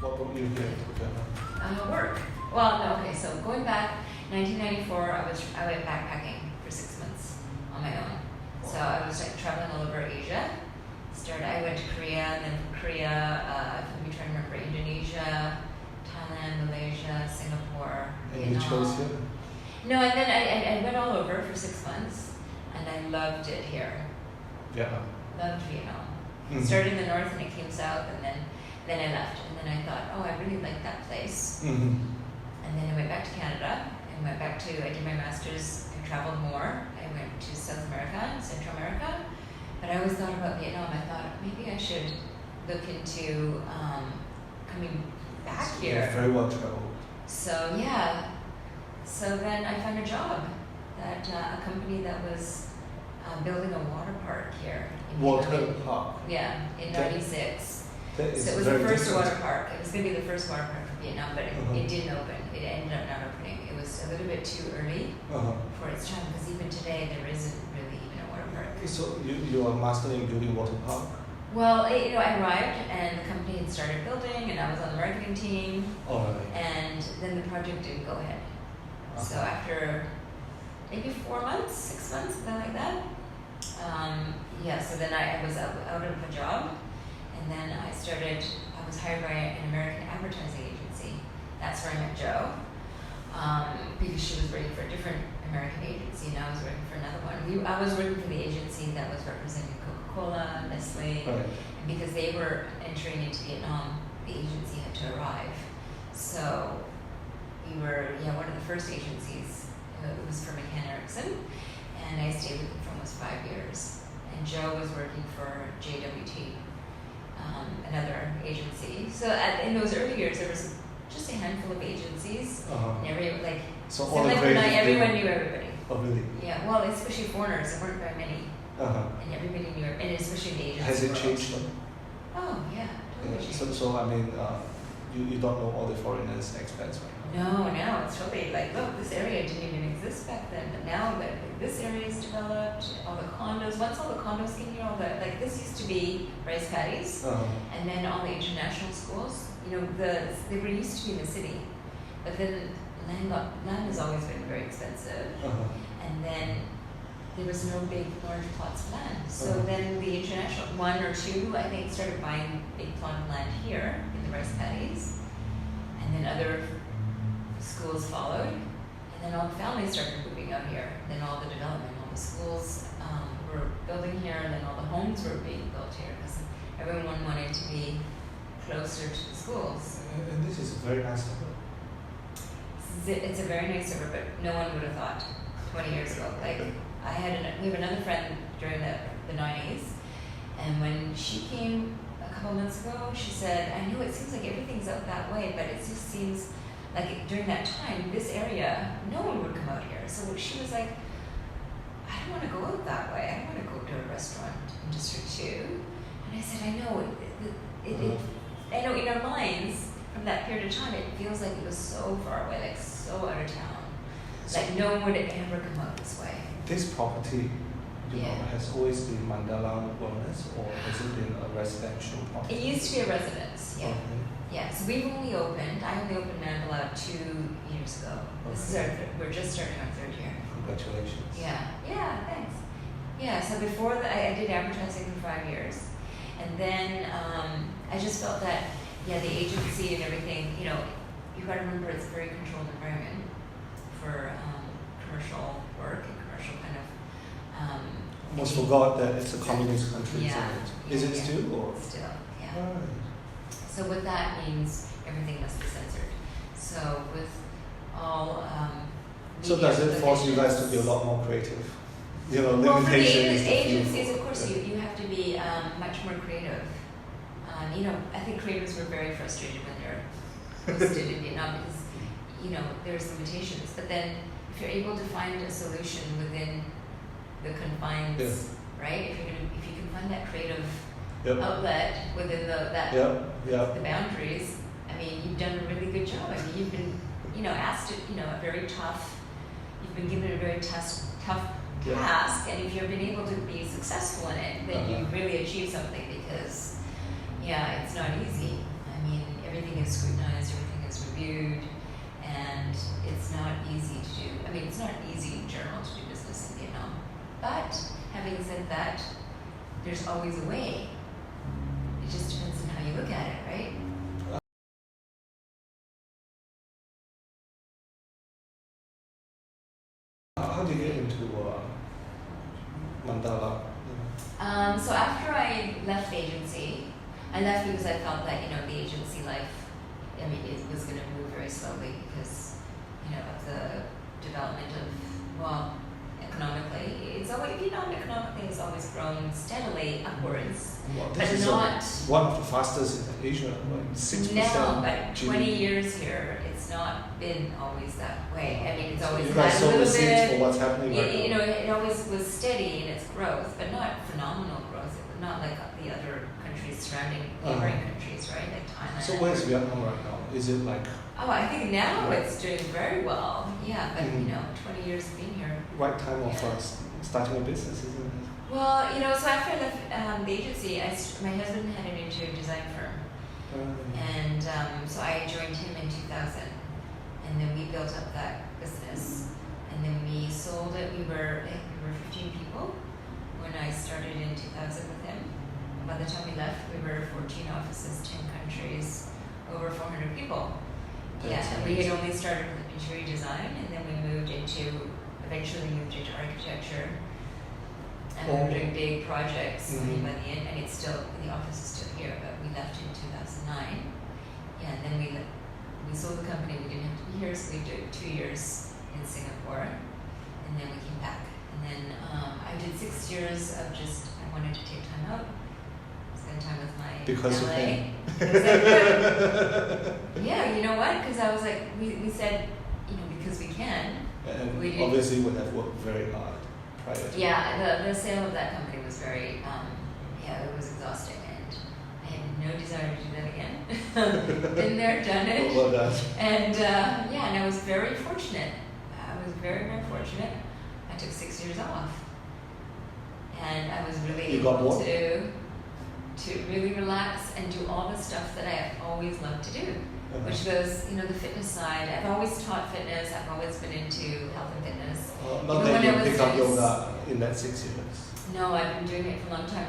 What brought you here to Vietnam? Work. Well, no, okay, so going back, 1994, I went backpacking for 6 months on my own. So I was like traveling all over Asia. I went to Korea, and then from Korea, let me try to remember, Indonesia, Thailand, Malaysia, Singapore, And you chose here? No, and then I went all over for 6 months, and I loved it here. Vietnam. Loved Vietnam. Mm-hmm. Started in the north and it came south, and then I left. And then I thought, oh, I really like that place. Mm-hmm. And then I went back to Canada, and I did my master's, I traveled more. I went to South America and Central America. But I always thought about Vietnam. I thought maybe I should look into coming back So here. you're very well traveled. So yeah, so then I found a job at a company that was building a water park here. In Water Vietnam. park. Yeah, in '96. That is So it was very the first different. water park. It was going to be the first water park for Vietnam, but Uh-huh. it didn't open. It ended up not opening. It was a little bit too early Uh-huh. for its time, because even today there isn't really even a water park. So you are master in building water park? Well, I arrived and the company had started building, and I was on the marketing team, All right. and then the project didn't go ahead. So Uh-huh. after maybe 4 months, 6 months, something like that. So then I was out of a job, and then I was hired by an American advertising agency. That's where I met Jo, because she was working for a different American agency, and I was working for another one. I was working for the agency that was representing Coca-Cola, Nestle, Right. and because they were entering into Vietnam, the agency had to arrive. So we were, one of the first agencies. It was for McCann Erickson, and I stayed with them for almost 5 years. And Jo was working for JWT, another agency. So in those early years, there was just a handful of agencies, Uh-huh. and So all so the like creative when everyone people- knew everybody. Oh, really? Yeah, well, especially foreigners, there weren't very many, Uh-huh. and everybody knew, and especially in the agency Has it world. changed though? Oh yeah, totally Yeah. changed. So I mean, you don't know all the foreigners, expats right now? No, now it's totally like, look, this area didn't even exist back then, but now that this area is developed, all the condos, once all the condos came here, this used to be rice paddies, Uh-huh. and then all the international schools, they were used to be in the city, but then land has always been very expensive, Uh-huh. and then there was no large plots of land. So Uh-huh. then the international, one or two, I think, started buying big plot of land here in the rice paddies, and then other schools followed, and then all the families started moving out here. Then all the development, all the schools were building here, and then all the homes were being built here, because everyone wanted to be closer to the schools. And this is a very nice number. It's a very nice suburb, but no one would have thought 20 years ago. Like, we have another friend during the 90s, and when she came a couple months ago, she said, I know it seems like everything's out that way, but it just seems like during that time, this area, no one would come out here. So she was like, I don't want to go out that way. I don't want to go to a restaurant in District 2. And I said, I know, I know in our minds, from that period of time, it feels like it was so far away, like so out of town. Like no one would ever come out this way. This property, Yeah. has always been Mandala Wellness, or has it been a residential property? It used to be a residence, yeah. Okay. Yeah, so I only opened Mandala 2 years ago. This is we're just starting our 3rd year. Congratulations. Yeah, thanks. Yeah, so before that, I did advertising for 5 years. And then I just felt that, the agency and everything, you got to remember it's a very controlled environment for commercial work and commercial kind of. Almost forgot that it's a communist country, Yeah. isn't it? Is it Yeah. still? Or? Still, yeah. Right. So what that means, everything must be censored. So with all. So does it force you guys to be a lot more creative? Well, for the limitations. that you- agencies, of course, you have to be much more creative. I think creatives were very frustrated when they're posted in Vietnam because, there's limitations. But then if you're able to find a solution within the confines, right? If you can find that creative Yep. outlet within the boundaries, I mean, you've done a really good job. I mean, you've been, asked to, you've been given a very tough task, and if you've been able to be successful in it, then you really achieve something because, it's not easy. I mean, everything is scrutinized, everything is reviewed, and it's not easy to do. I mean, it's not easy in general to do business in Vietnam. But having said that, there's always a way. It just depends on how you look at it, right? How did you get into Mandala? So after I left the agency, I left because I felt that, you know, the agency life, I mean, it was going to move very slowly because, you know, of the development of, well, economically, it's always, Vietnam economically has always grown steadily upwards, Well, but this is not one of the fastest in Asia, like 6%. now, but GDP. 20 years here, it's not been always that way. I mean, it's always You had guys a sow the little seeds bit, for what's happening right you now. know, it always was steady in its growth, but not phenomenal growth, not like the other countries surrounding neighboring countries, right, like Thailand. So where's Vietnam right now? Is it like Oh, I think now it's doing very well. Yeah, but Mhm. you know, 20 years of being here. right time of starting a business, isn't it? Well, you know, so after I left the agency, my husband had an interior design firm, and so I joined him in 2000, and then we built up that business, and then we sold it. We were 15 people when I started in 2000 with him. By the time we left, we were 14 offices, 10 countries, over 400 people. That's And we had amazing. only started with interior design, and then we eventually moved into architecture. And we were doing big projects by the end, and it's still, the office is still here, but we left in 2009. Yeah, and then we sold the company, we didn't have to be here, so we did 2 years in Singapore, and then we came back. And then I did 6 years of just, I wanted to take time out, spend time with my Because you LA. can. Because I could. Yeah, you know what? Because I was like, we said, you know, because we can. And We did. obviously you would have worked very hard prior to Yeah, the sale of that company was very, yeah, it was exhausting, and I had no desire to do that again. Been there, done it. Well done. And yeah, and I was very fortunate. I was very, very fortunate. I took 6 years off, and I was really You got able what? to really relax and do all the stuff that I have always loved to do, which was, you know, the fitness side. I've always taught fitness. I've always been into health and fitness. Not Even that when you I was pick up in- yoga in that 6 years. No, I've been doing it for a long time.